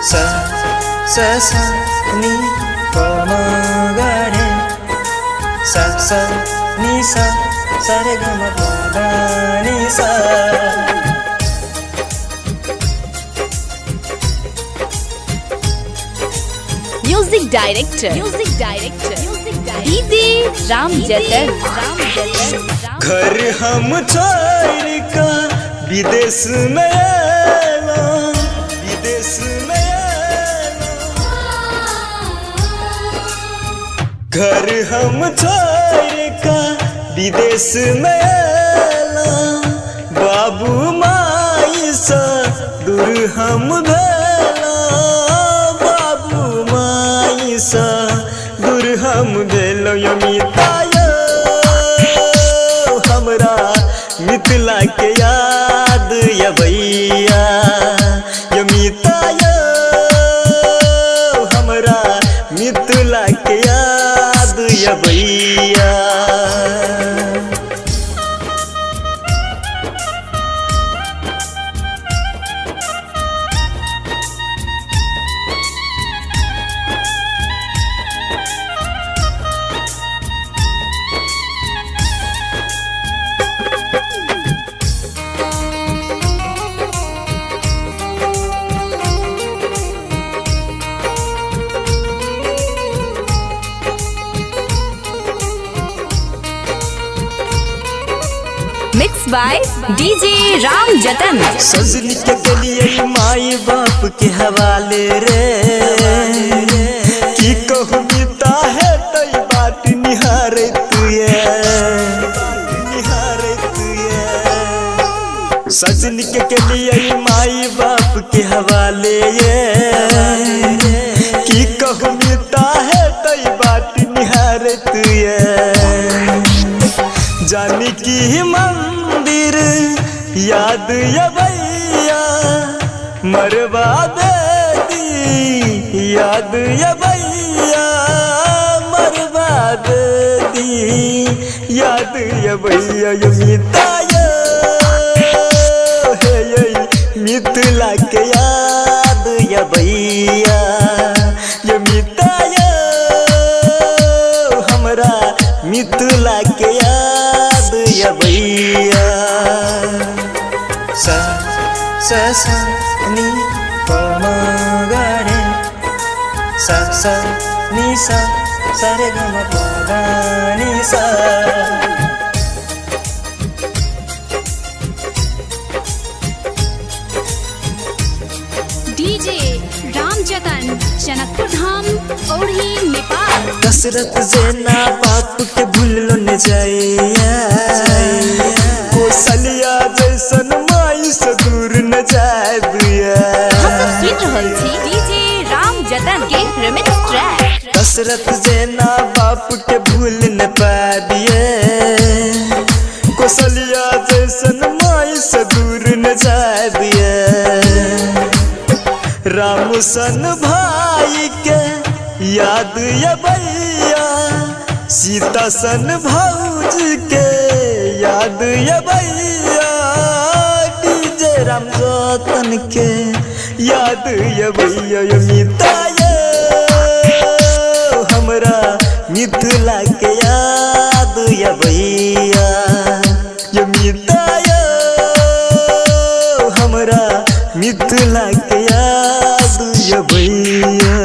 सा सा सा नि प म ग रे सा सा नि सा सा रे ग म प द नि सा। म्यूजिक डायरेक्टर डीजे राम जतन। घर हम छोड़ का विदेश में आना, विदेश में आना। घर हम छोड़ का विदेश में आना, बाबू माई सा दूर हम भेला, बाबू माई सा दूर हम भेलो। यमितायो हमरा मिथिला के याद यबैया, यमितायो हमरा मिथिला के याद यबैया। मिक्स बाय डीजे राम जतन। सजनी के गलिए माई बाप के हवाले रे, की कहूँ मिता है तई बात निहारे तुए, निहारे तुए। सजनी के गलिए माई बाप के हवाले ये, की कहूँ मिता है तई बात निहारे तुए। जानी की मंदिर याद यबैया, मरवा बेदी याद यबैया, मरवा बेदी याद यबैया। यमितायो हे मिथिला के याद यबैया, यमितायो हमरा मिथिला के याद यबैया। सा सा सा नि प म ग रे सा सा नि सा सा रे ग म प द नि सा। डीजे राम जतन, जनकपुर धाम, ओढ़ी, नेपाल। दशरथ जेना बाप के भूलो न जाइया, कौशल्या जैसन माई से दूर न जाए दिया। सुन रहल छी डीजे राम जतन के रिमिक्स ट्रैक। दशरथ जेना बाप के भूल न पादिए, कौशल्या जैसन माई से दूर न जाए दिए। राम सन भाई के याद यबैया, सीता सन भौज के याद यबैया, डीजे राम जतन के याद यबैया। यमितायो हमरा मिथिला के याद यबैया, यमितायो हमरा मिथिला के याद यबैया।